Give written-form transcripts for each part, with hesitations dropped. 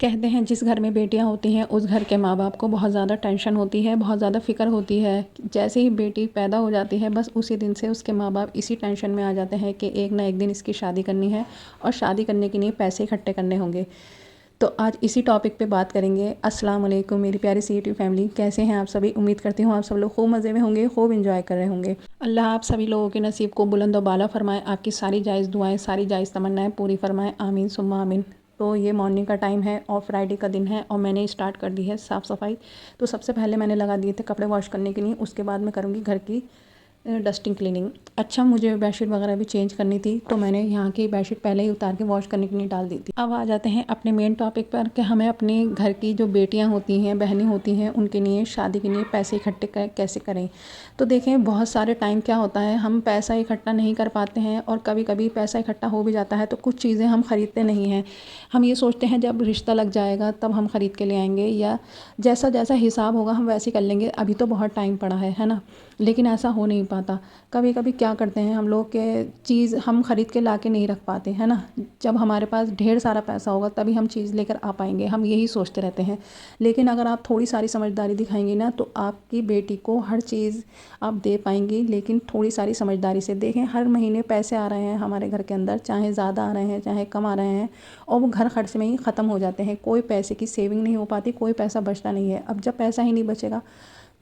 कहते हैं जिस घर में बेटियां होती हैं उस घर के माँ बाप को बहुत ज़्यादा टेंशन होती है, बहुत ज़्यादा फ़िक्र होती है। जैसे ही बेटी पैदा हो जाती है बस उसी दिन से उसके माँ बाप इसी टेंशन में आ जाते हैं कि एक ना एक दिन इसकी शादी करनी है और शादी करने के लिए पैसे इकट्ठे करने होंगे। तो आज इसी टॉपिक पे बात करेंगे। अस्सलाम वालेकुम मेरी प्यारी सी यूट्यूब फैमिली, कैसे हैं आप सभी। उम्मीद करती हूँ आप सब लोग खूब मज़े में होंगे, खूब इंजॉय कर रहे होंगे। अल्लाह आप सभी लोगों के नसीब को बुलंद और बाला फरमाए, आपकी सारी जायज़ दुआएं, सारी जायज़ तमन्नाएं पूरी फरमाए, आमीन सुम्मा आमीन। तो ये मॉर्निंग का टाइम है और फ्राइडे का दिन है और मैंने स्टार्ट कर दी है साफ़ सफाई। तो सबसे पहले मैंने लगा दिए थे कपड़े वॉश करने के लिए, उसके बाद मैं करूँगी घर की डस्टिंग क्लीनिंग। अच्छा, मुझे बेडशीट वगैरह भी चेंज करनी थी तो मैंने यहाँ की बेडशीट पहले ही उतार के वॉश करने के लिए डाल दी थी। अब आ जाते हैं अपने मेन टॉपिक पर कि हमें अपने घर की जो बेटियाँ होती हैं, बहनें होती हैं, उनके लिए शादी के लिए पैसे इकट्ठे कैसे करें। तो देखें, बहुत सारे टाइम क्या होता है हम पैसा इकट्ठा नहीं कर पाते हैं और कभी कभी पैसा इकट्ठा हो भी जाता है तो कुछ चीज़ें हम ख़रीदते नहीं हैं। हम ये सोचते हैं जब रिश्ता लग जाएगा तब हम ख़रीद के ले आएंगे, या जैसा जैसा हिसाब होगा हम वैसे कर लेंगे, अभी तो बहुत टाइम पड़ा है ना। लेकिन ऐसा हो नहीं पाता। कभी कभी क्या करते हैं हम लोग के चीज़ हम ख़रीद के ला के नहीं रख पाते, है ना। जब हमारे पास ढेर सारा पैसा होगा तभी हम चीज़ लेकर आ पाएंगे, हम यही सोचते रहते हैं। लेकिन अगर आप थोड़ी सारी समझदारी दिखाएंगे ना तो आपकी बेटी को हर चीज़ आप दे पाएंगी। लेकिन थोड़ी सारी समझदारी से देखें, हर महीने पैसे आ रहे हैं हमारे घर के अंदर, चाहे ज़्यादा आ रहे हैं चाहे कम आ रहे हैं, और वो घर खर्च में ही ख़त्म हो जाते हैं। कोई पैसे की सेविंग नहीं हो पाती, कोई पैसा बचता नहीं है। अब जब पैसा ही नहीं बचेगा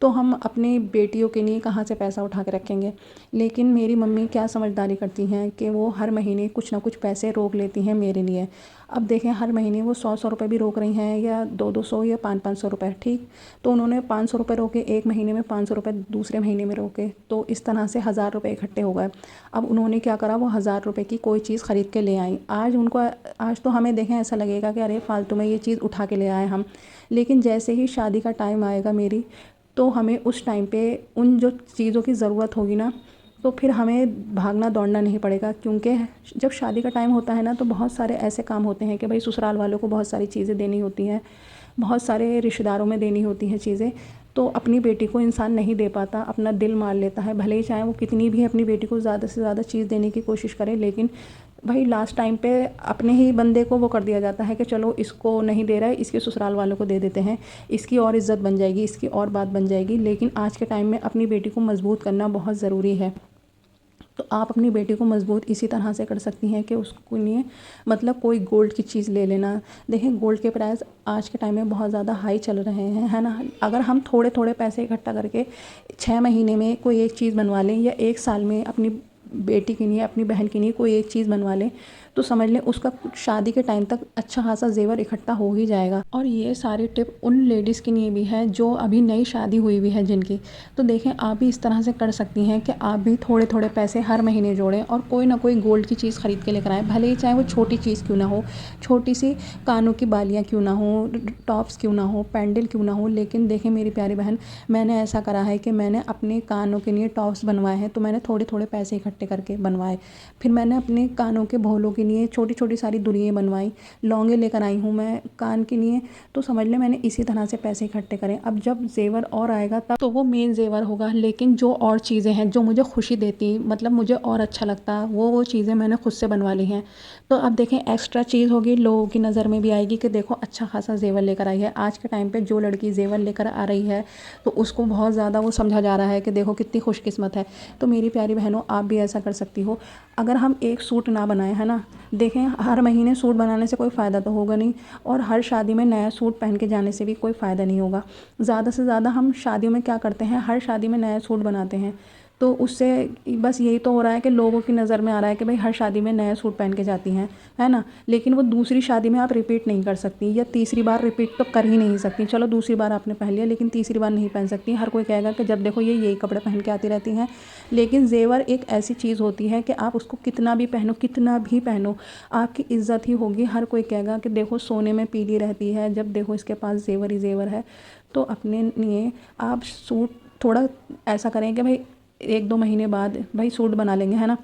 तो हम अपनी बेटियों के लिए कहाँ से पैसा उठा के रखेंगे। लेकिन मेरी मम्मी क्या समझदारी करती हैं कि वो हर महीने कुछ ना कुछ पैसे रोक लेती हैं मेरे लिए। अब देखें, हर महीने वो 100-100 रुपये भी रोक रही हैं, या 200-200 या 500-500 रुपये, ठीक। तो उन्होंने 500 रुपये रोके एक महीने में, 500 रुपये दूसरे महीने में रोके, तो इस तरह से 1000 रुपये इकट्ठे हो गए। अब उन्होंने क्या करा, वो 1000 रुपये की कोई चीज़ ख़रीद के ले आई। आज तो हमें देखें ऐसा लगेगा कि अरे फालतू में ये चीज़ उठा के ले आए हम। लेकिन जैसे ही शादी का टाइम आएगा मेरी, तो हमें उस टाइम पे उन जो चीज़ों की ज़रूरत होगी ना, तो फिर हमें भागना दौड़ना नहीं पड़ेगा। क्योंकि जब शादी का टाइम होता है ना तो बहुत सारे ऐसे काम होते हैं कि भाई ससुराल वालों को बहुत सारी चीज़ें देनी होती हैं, बहुत सारे रिश्तेदारों में देनी होती हैं चीज़ें। तो अपनी बेटी को इंसान नहीं दे पाता, अपना दिल मार लेता है, भले ही चाहे वो कितनी भी अपनी बेटी को ज़्यादा से ज़्यादा चीज़ देने की कोशिश करे, लेकिन भाई लास्ट टाइम पे अपने ही बंदे को वो कर दिया जाता है कि चलो इसको नहीं दे रहा है, इसके ससुराल वालों को दे देते हैं, इसकी और इज़्ज़त बन जाएगी, इसकी और बात बन जाएगी। लेकिन आज के टाइम में अपनी बेटी को मजबूत करना बहुत ज़रूरी है। तो आप अपनी बेटी को मजबूत इसी तरह से कर सकती हैं कि उसको लिए मतलब कोई गोल्ड की चीज़ ले लेना। देखें, गोल्ड के प्राइस आज के टाइम में बहुत ज़्यादा हाई चल रहे हैं, है ना। अगर हम थोड़े थोड़े पैसे इकट्ठा करके 6 महीने में कोई एक चीज़ बनवा लें, या एक साल में अपनी बेटी के लिए, अपनी बहन के लिए कोई एक चीज़ बनवा लें, तो समझ लें उसका शादी के टाइम तक अच्छा खासा जेवर इकट्ठा हो ही जाएगा। और ये सारी टिप उन लेडीज़ के लिए भी है जो अभी नई शादी हुई हुई है जिनकी। तो देखें, आप भी इस तरह से कर सकती हैं कि आप भी थोड़े थोड़े पैसे हर महीने जोड़ें और कोई ना कोई गोल्ड की चीज़ ख़रीद के लेकर आएँ, भले ही चाहे वो छोटी चीज़ क्यों ना हो, छोटी सी कानों की बालियाँ क्यों ना हो, टॉप्स क्यों ना हो, पैंडल क्यों ना हो। लेकिन देखें मेरी प्यारी बहन, मैंने ऐसा करा है कि मैंने अपने कानों के लिए टॉप्स बनवाए हैं, तो मैंने थोड़े थोड़े पैसे इकट्ठे करके बनवाए। फिर मैंने अपने कानों के भोलों के लिए छोटी छोटी सारी दुनियाँ बनवाई, लौंगे लेकर आई हूँ मैं कान के लिए। तो समझ लें मैंने इसी तरह से पैसे इकट्ठे करें। अब जब जेवर और आएगा तब तो वो मेन जेवर होगा, लेकिन जो और चीज़ें हैं जो मुझे खुशी देती, मतलब मुझे और अच्छा लगता, वो चीज़ें मैंने खुद से बनवा ली हैं। तो अब देखें, एक्स्ट्रा चीज़ होगी, लोगों की नज़र में भी आएगी कि देखो अच्छा खासा जेवर लेकर आई है। आज के टाइम पे जो लड़की जेवर लेकर आ रही है तो उसको बहुत ज़्यादा वो समझा जा रहा है कि देखो कितनी खुशकिस्मत है। तो मेरी प्यारी बहनों, आप भी ऐसा कर सकती हो। अगर हम एक सूट ना बनाए, है ना, देखें हर महीने सूट बनाने से कोई फ़ायदा तो होगा नहीं, और हर शादी में नया सूट पहन के जाने से भी कोई फ़ायदा नहीं होगा। ज़्यादा से ज़्यादा हम शादियों में क्या करते हैं, हर शादी में नया सूट बनाते हैं, तो उससे बस यही तो हो रहा है कि लोगों की नज़र में आ रहा है कि भाई हर शादी में नया सूट पहन के जाती हैं, है ना। लेकिन वो दूसरी शादी में आप रिपीट नहीं कर सकती, या तीसरी बार रिपीट तो कर ही नहीं सकती। चलो दूसरी बार आपने पहन लिया, लेकिन तीसरी बार नहीं पहन सकती। हर कोई कहेगा कि जब देखो ये यही कपड़े पहन के आती रहती हैं। लेकिन जेवर एक ऐसी चीज़ होती है कि आप उसको कितना भी पहनो, कितना भी पहनो, आपकी इज्जत ही होगी। हर कोई कहेगा कि देखो सोने में पीली रहती है, जब देखो इसके पास जेवर ही जेवर है। तो अपने लिए आप सूट थोड़ा ऐसा करें कि भाई 1-2 महीने बाद भाई सूट बना लेंगे, है ना।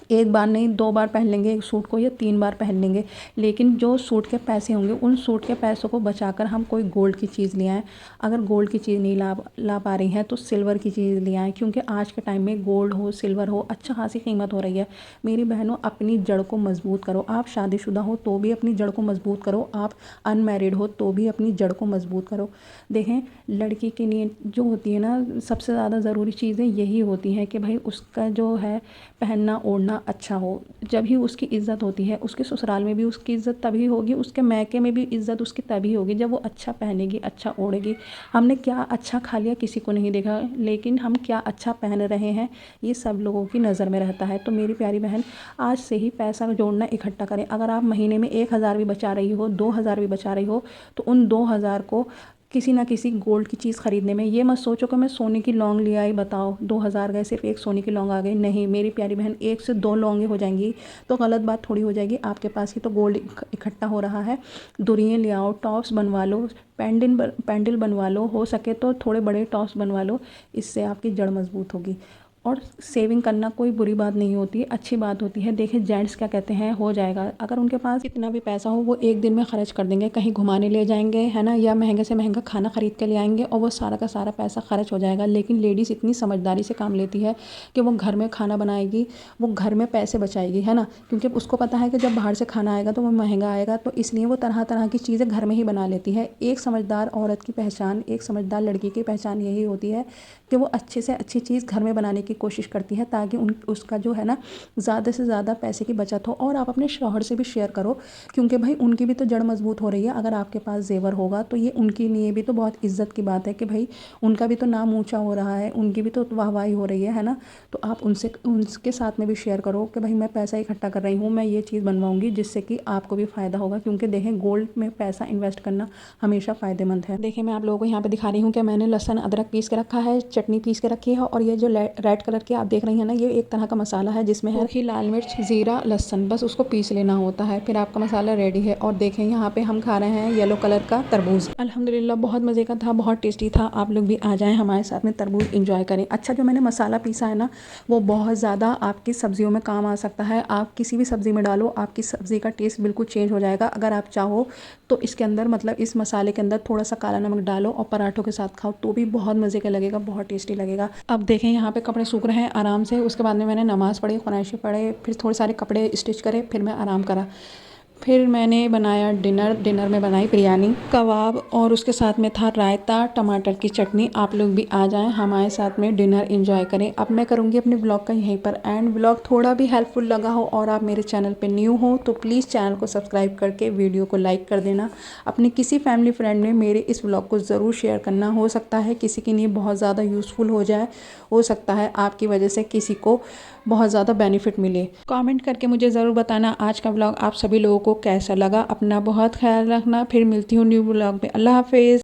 एक बार नहीं 2 बार पहन लेंगे एक सूट को या 3 बार पहन लेंगे, लेकिन जो सूट के पैसे होंगे उन सूट के पैसों को बचाकर हम कोई गोल्ड की चीज़ ले आएँ। अगर गोल्ड की चीज़ नहीं ला पा रही हैं तो सिल्वर की चीज़ ले आएँ, क्योंकि आज के टाइम में गोल्ड हो सिल्वर हो अच्छा खासी कीमत हो रही है। मेरी बहनों, अपनी जड़ को मजबूत करो। आप शादीशुदा हो तो भी अपनी जड़ को मजबूत करो, आप अनमैरिड हो तो भी अपनी जड़ को मजबूत करो। देखें, लड़की के लिए जो होती है ना सबसे ज़्यादा ज़रूरी चीज़ें यही होती हैं कि भाई उसका जो है पहनना ओढ़ना अच्छा हो। जब ही उसकी इज़्ज़त होती है, उसके ससुराल में भी उसकी इज़्ज़त तभी होगी, उसके मायके में भी इज़्ज़त उसकी तभी होगी जब वो अच्छा पहनेगी अच्छा ओढ़ेगी। हमने क्या अच्छा खा लिया किसी को नहीं देखा, लेकिन हम क्या अच्छा पहन रहे हैं ये सब लोगों की नज़र में रहता है। तो मेरी प्यारी बहन, आज से ही पैसा जोड़ना इकट्ठा करें। अगर आप महीने में 1,000 भी बचा रही हो, 2,000 भी बचा रही हो, तो उन 2,000 को किसी ना किसी गोल्ड की चीज़ ख़रीदने में, ये मत सोचो कि मैं सोने की लौंग ले आई, बताओ 2,000 गए सिर्फ एक सोने की लौंग आ गई। नहीं मेरी प्यारी बहन, 1 से 2 लौंगे हो जाएंगी तो गलत बात थोड़ी हो जाएगी। आपके पास ही तो गोल्ड इकट्ठा हो रहा है। दुरियाँ ले आओ, टॉप्स बनवा लो, पैंडल बनवा लो, हो सके तो थोड़े बड़े टॉप्स बनवा लो, इससे आपकी जड़ मजबूत होगी। और सेविंग करना कोई बुरी बात नहीं होती, अच्छी बात होती है। देखिए जेंट्स क्या कहते हैं, हो जाएगा। अगर उनके पास कितना भी पैसा हो वो एक दिन में ख़र्च कर देंगे, कहीं घुमाने ले जाएंगे है ना, या महंगे से महंगा खाना ख़रीद के ले आएंगे और वो सारा का सारा पैसा ख़र्च हो जाएगा। लेकिन लेडीज़ इतनी समझदारी से काम लेती है कि वो घर में खाना बनाएगी, वो घर में पैसे बचाएगी, है ना, क्योंकि उसको पता है कि जब बाहर से खाना आएगा तो वो महंगा आएगा, तो इसलिए वो तरह तरह की चीज़ें घर में ही बना लेती है। एक समझदार औरत की पहचान, एक समझदार लड़की की पहचान यही होती है कि वो अच्छे से अच्छी चीज़ घर में बनाने की कोशिश करती है, ताकि उसका जो है ना ज़्यादा से ज़्यादा पैसे की बचत हो। और आप अपने शौहर से भी शेयर करो, क्योंकि भाई उनकी भी तो जड़ मजबूत हो रही है। अगर आपके पास जेवर होगा तो ये उनके लिए भी तो बहुत इज्जत की बात है कि भाई उनका भी तो नाम ऊँचा हो रहा है, उनकी भी तो वाहवाही हो रही है ना। तो आप उनके साथ में भी शेयर करो कि भाई मैं पैसा इकट्ठा कर रही हूँ, मैं ये चीज़ बनवाऊँगी, जिससे कि आपको भी फ़ायदा होगा। क्योंकि देखें, गोल्ड में पैसा इन्वेस्ट करना हमेशा फ़ायदेमंद है। देखिए, मैं आप लोगों को यहाँ पे दिखा रही हूँ कि मैंने लहसुन अदरक पीस के रखा है, चटनी पीस के रखी है, और ये जो रेड कलर की आप देख रही हैं ना, ये एक तरह का मसाला है जिसमें है ही लाल मिर्च, ज़ीरा, लहसुन, बस उसको पीस लेना होता है, फिर आपका मसाला रेडी है। और देखें यहाँ पे हम खा रहे हैं येलो कलर का तरबूज। अल्हम्दुलिल्लाह बहुत मज़े का था, बहुत टेस्टी था। आप लोग भी आ जाएँ हमारे साथ में तरबूज इंजॉय करें। अच्छा, जो मैंने मसाला पीसा है ना वो बहुत ज़्यादा आपकी सब्जियों में काम आ सकता है। आप किसी भी सब्ज़ी में डालो, आपकी सब्ज़ी का टेस्ट बिल्कुल चेंज हो जाएगा। अगर आप चाहो तो इसके अंदर, मतलब इस मसाले के अंदर थोड़ा सा काला नमक डालो और पराठों के साथ खाओ तो भी बहुत मज़े का लगेगा, बहुत टेस्टी लगेगा। अब देखें यहाँ पे कपड़े सूख रहे हैं आराम से। उसके बाद में मैंने नमाज़ पढ़ी, क़ुरान पढ़े, फिर थोड़े सारे कपड़े स्टिच करे, फिर मैं आराम करा। फिर मैंने बनाया डिनर में बनाई बिरयानी, कबाब, और उसके साथ में था रायता, टमाटर की चटनी। आप लोग भी आ जाएं हमारे साथ में डिनर एंजॉय करें। अब मैं करूँगी अपने ब्लॉग का यहीं पर एंड। ब्लॉग थोड़ा भी हेल्पफुल लगा हो और आप मेरे चैनल पे न्यू हो तो प्लीज़ चैनल को सब्सक्राइब करके वीडियो को लाइक कर देना। अपने किसी फैमिली फ्रेंड में मेरे इस ब्लॉग को ज़रूर शेयर करना। हो सकता है किसी के लिए बहुत ज़्यादा यूज़फुल हो जाए, हो सकता है आपकी वजह से किसी को बहुत ज़्यादा बेनिफिट मिले। कमेंट करके मुझे ज़रूर बताना आज का ब्लॉग आप सभी लोगों को कैसा लगा। अपना बहुत ख्याल रखना, फिर मिलती हूँ न्यू ब्लॉग में। अल्लाह हाफिज़।